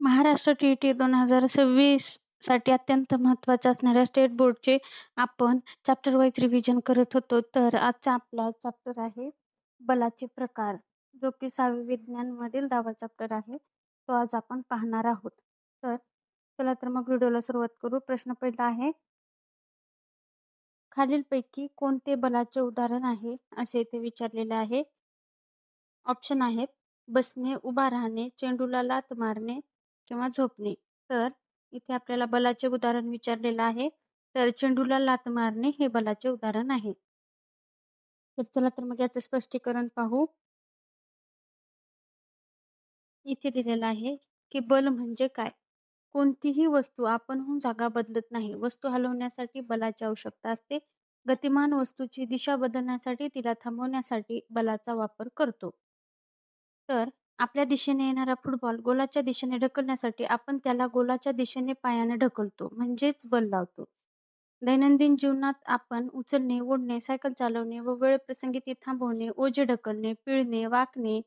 Maharashtra T-E-T 2026 साठी अत्यंत महत्त्वाच्या असणाऱ्या स्टेट बोर्डचे आपण चॅप्टर वाईज रिव्हिजन करत होतो. तर आजचा आपला चॅप्टर आहे बलाचे प्रकार, जो की 6वी विज्ञानमधील 10वा चॅप्टर आहे. तो आज आपण पाहणार आहोत. तर चला तर मग व्हिडिओला सुरुवात करू. प्रश्न पहिला आहे, खालीलपैकी कोणते बलाचे उदाहरण आहे, असे इथे विचारलेले आहे. ऑप्शन आहेत बसणे, उभा राहणे, चेंडूला लाथ मारणे किंवा झोपणे. तर इथे आपल्याला बलाचे उदाहरण विचारलेलं आहे. तर चेंडूला लाथ मारणे हे बलाचे उदाहरण आहे. तर चला तर मग याचं स्पष्टीकरण पाहू. इथे दिलेलं आहे की बल म्हणजे काय? कोणतीही वस्तू आपणहून जागा बदलत नाही. वस्तू हलवण्यासाठी बलाची आवश्यकता असते. गतिमान वस्तूची दिशा बदलण्यासाठी तिला थांबवण्यासाठी बलाचा वापर करतो. तर आपल्या दिशेने येणारा फुटबॉल गोलाच्या दिशेने ढकलण्यासाठी आपण त्याला गोलाच्या दिशेने पायाने ढकलतो, म्हणजेच बल लावतो. दैनंदिन जीवनात आपण उचलणे, ओढणे, सायकल चालवणे व वेळप्रसंगी ती थांबवणे, ओझे ढकलणे, पिळणे, वाकणे,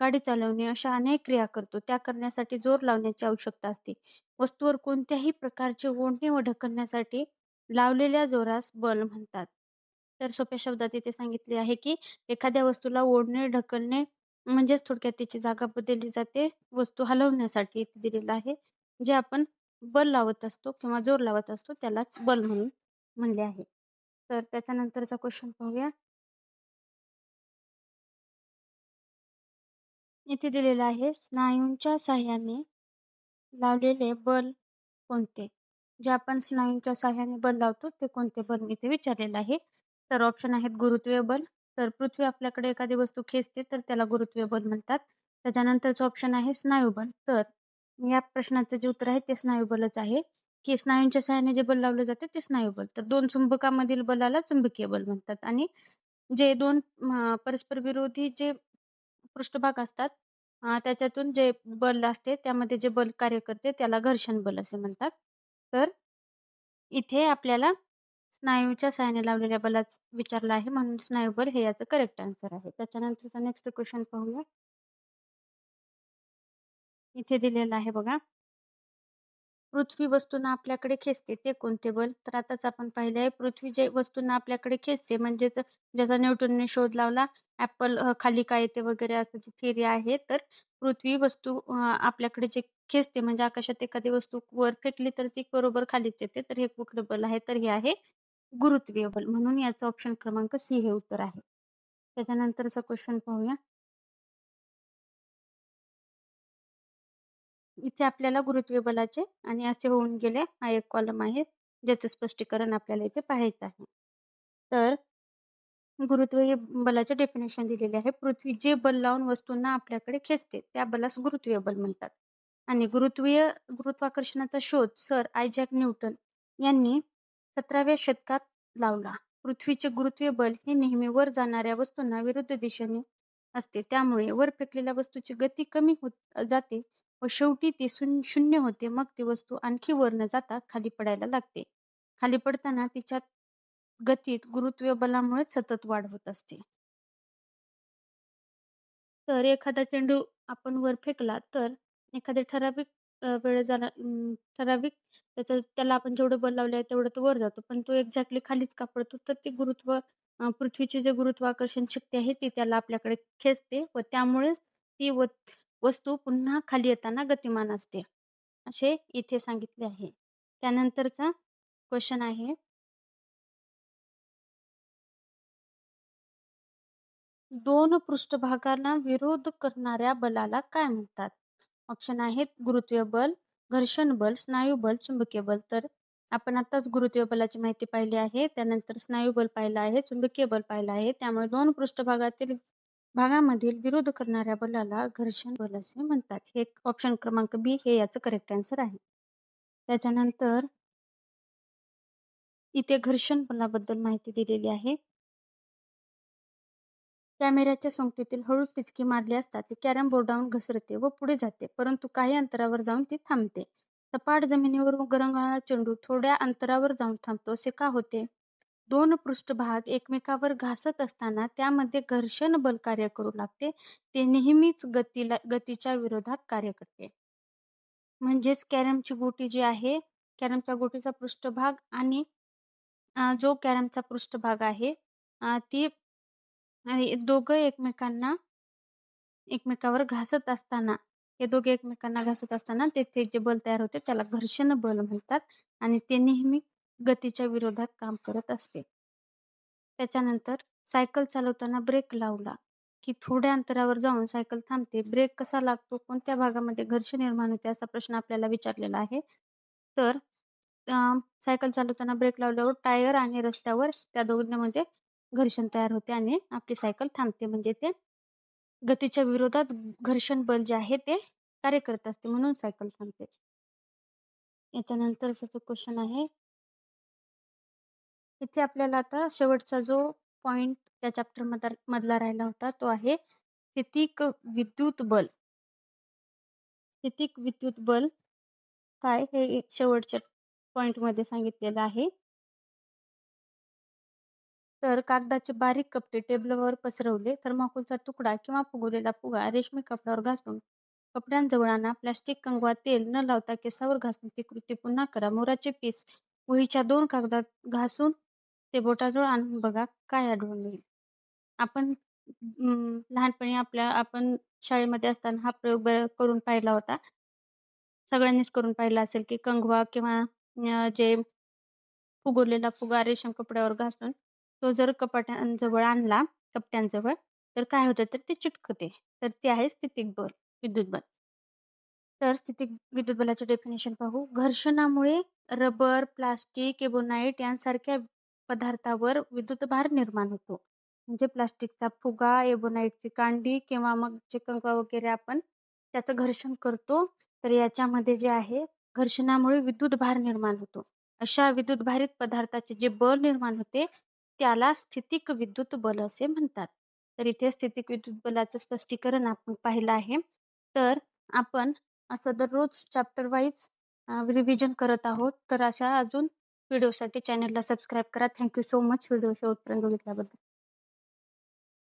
गाडी चालवणे अशा अनेक क्रिया करतो. त्या करण्यासाठी जोर लावण्याची आवश्यकता असते. वस्तूवर कोणत्याही प्रकारचे ओढणे व ढकलण्यासाठी लावलेल्या जोरास बल म्हणतात. तर सोप्या शब्दात इथे सांगितले आहे की एखाद्या वस्तूला ओढणे, ढकलणे म्हणजेच थोडक्यात त्याची जागा बदलली जाते. वस्तू हलवण्यासाठी इथे दिलेलं आहे. जे आपण बल लावत असतो किंवा जोर लावत असतो त्यालाच बल म्हणून म्हणले आहे. तर त्याच्यानंतरचा क्वेश्चन पाहूया. इथे दिलेलं आहे स्नायूंच्या साहाय्याने लावलेले बल कोणते? जे आपण स्नायूंच्या साहाय्याने बल लावतो ते कोणते बल इथे विचारलेलं आहे. तर ऑप्शन आहेत गुरुत्वीय बल. तर पृथ्वी आपल्याकडे एखादी वस्तू खेचते तर त्याला गुरुत्वीय बल म्हणतात. त्याच्यानंतरचं ऑप्शन आहे स्नायुबल. तर या प्रश्नाचं जे उत्तर आहे ते स्नायुबलच आहे, की स्नायूंच्या सहाय्याने जे बल लावलं जाते ते स्नायुबल. तर 2 चुंबकामधील बलाला चुंबकीय बल म्हणतात आणि जे 2 परस्पर विरोधी जे पृष्ठभाग असतात त्याच्यातून जे बल असते त्यामध्ये जे बल कार्य करते त्याला घर्षण बल असे म्हणतात. तर इथे आपल्याला स्नायूच्या सहाय्याने लावलेल्या बलाच विचारलं आहे म्हणून स्नायुबल हे याचं करेक्ट आन्सर आहे. त्याच्यानंतरचा नेक्स्ट क्वेश्चन पाहूया. इथे दिलेलं आहे बघा. पृथ्वी वस्तूंना आपल्याकडे खेचते ते कोणते बल? तर आताच आपण पाहिले आहे पृथ्वी जे वस्तूंना आपल्याकडे खेचते म्हणजेच ज्याचा न्यूटनने शोध लावला ॲपल खाली का येते वगैरे असं जी थिअरी आहे. तर पृथ्वी वस्तू आपल्याकडे जे खेचते म्हणजे आकाशात एखादी वस्तू वर फेकली तर ती बरोबर खालीच येते. तर हे कुठलं बल आहे? तर हे आहे गुरुत्वीय बल. म्हणून याचं ऑप्शन क्रमांक सी हे उत्तर आहे. त्याच्यानंतरचा क्वेश्चन पाहूया. इथे आपल्याला गुरुत्वीय बलाचे आणि असे होऊन गेले हा एक कॉलम आहे, ज्याचं स्पष्टीकरण आपल्याला इथे पाहायचं आहे. तर गुरुत्वीय बलाचे डेफिनेशन दिलेले आहे. पृथ्वी जे बल लावून वस्तूंना आपल्याकडे खेचते, त्या बलास गुरुत्वीय बल म्हणतात. आणि गुरुत्वाकर्षणाचा शोध सर आयझॅक न्यूटन यांनी 17व्या शतकात लावला. पृथ्वीचे गुरुत्वीय बल हे नेहमी वर जाणाऱ्या वस्तूंना विरुद्ध दिशेने असते. त्यामुळे वर फेकलेल्या वस्तूची गती कमी होत जाते व शेवटी ती शून्य होते. मग ती वस्तू आणखी वर न जाता खाली पडायला लागते. खाली पडताना तिच्या गतीत गुरुत्वीय बलामुळेच सतत वाढ होत असते. तर एखादा चेंडू आपण वर फेकला तर एखाद्या ठराविक वेळ झाला ठराविक त्याला आपण जेवढं बल लावलं आहे तेवढं तो वर जातो. पण तो एक्झॅक्टली खालीच का पडतो? तर ती पृथ्वीची जे गुरुत्वाकर्षण शक्ती आहे ती त्याला आपल्याकडे खेचते व त्यामुळेच ती वस्तू पुन्हा खाली येताना गतिमान असते. असे इथे सांगितले आहे. त्यानंतरचा क्वेशन आहे, 2 पृष्ठभागांना विरोध करणाऱ्या बलाला काय म्हणतात? ऑप्शन आहेत गुरुत्वीय बल, घर्षण बल, स्नायू बल, चुंबकीय बल. तर आपण आताच गुरुत्वीय बलाची माहिती पाहिली आहे. त्यानंतर स्नायू बल पाहिलं आहे, चुंबकीय बल पाहिलं आहे. त्यामुळे 2 पृष्ठभागातील भागामधील विरोध करणाऱ्या बलाला घर्षण बल असे म्हणतात. हे ऑप्शन क्रमांक बी हे याचं करेक्ट आन्सर आहे. त्याच्यानंतर इथे घर्षण बलाबद्दल माहिती दिलेली आहे. कॅमेऱ्याच्या सोंगटीतील हळूच टिचकी मारली असता ती कॅरम बोर्डावरून घसरते व पुढे जाते, परंतु काही अंतरावर जाऊन ती थांबते. सपाट जमिनीवर गरंगळणारा चेंडू थोड्या अंतरावर जाऊन थांबतो, असे का होते? 2 पृष्ठभाग एकमेकावर घासत असताना त्यामध्ये घर्षण बल कार्य करू लागते. ते नेहमीच गतीच्या विरोधात कार्य करते. म्हणजेच कॅरमची गोटी जी आहे, कॅरमच्या गोटीचा पृष्ठभाग आणि जो कॅरमचा पृष्ठभाग आहे ती आणि दोघं एकमेकावर घासत असताना, हे दोघे एकमेकांना घासत असताना तेथे जे बल तयार होते त्याला घर्षण बल म्हणतात आणि ते नेहमी गतीच्या विरोधात काम करत असते. त्याच्यानंतर सायकल चालवताना ब्रेक लावला, की थोड्या अंतरावर जाऊन सायकल थांबते. ब्रेक कसा लागतो? कोणत्या भागामध्ये घर्षण निर्माण होते? असा प्रश्न आपल्याला विचारलेला आहे. तर अ, सायकल चालवताना ब्रेक लावल्यावर टायर आणि रस्त्यावर त्या दोघांमध्ये घर्षण तयार होते आणि आपली सायकल थांबते. म्हणजे ते गतीच्या विरोधात घर्षण बल जे आहे ते कार्य करत असते म्हणून सायकल थांबते. याच्यानंतरचा जो क्वेशन आहे, इथे आपल्याला आता शेवटचा जो पॉइंट त्या चॅप्टर मधला राहिला होता तो आहे स्थितिक विद्युत बल. स्थितिक विद्युत बल काय हे शेवटच्या पॉइंटमध्ये सांगितलेलं आहे. तर कागदाचे बारीक कपडे टेबलवर पसरवले, थर्माकोलचा तुकडा किंवा फुगवलेला फुगा रेशमी कपड्यावर घासून कपड्यांजवळ आणा. प्लास्टिक कंगवा तेल न लावता केसावर घासून ती कृती पुन्हा करा. मोराचे पीस वहीच्या 2 कागदात घासून ते बोटाजवळ आणून बघा, काय आढळून येईल. आपण लहानपणी आपण शाळेमध्ये असताना हा प्रयोग करून पाहिला होता. सगळ्यांनीच करून पाहिला असेल, की कंगवा किंवा जे फुगवलेला फुगा रेशम कपड्यावर घासून तो जर कप्प्यांजवळ, तर काय होतं तर ते चिटकते. तर ते आहे स्थितिक बल, विद्युत बल. तर स्थितिक विद्युत बलाचे डेफिनेशन पाहू. घर्षणामुळे रबर, प्लास्टिक, एबोनाईट यांसारख्या पदार्थावर विद्युत भार निर्माण होतो. म्हणजे प्लास्टिकचा फुगा, एबोनाईटची कांडी किंवा मग जे कंगवा वगैरे आपण त्याचं घर्षण करतो, तर याच्यामध्ये जे आहे घर्षणामुळे विद्युत भार निर्माण होतो. अशा विद्युतभारित पदार्थाचे जे बल निर्माण होते, त्याला स्थितिक विद्युत बल असे म्हणतात. तर इथे स्थितिक विद्युत बलाचं स्पष्टीकरण आपण पाहिलं आहे. तर आपण असं दररोज चॅप्टर वाईज रिव्हिजन करत आहोत. तर अशा अजून व्हिडिओसाठी चॅनलला सबस्क्राईब करा. थँक सो मच व्हिडिओ शेवटपर्यंत बघितल्याबद्दल.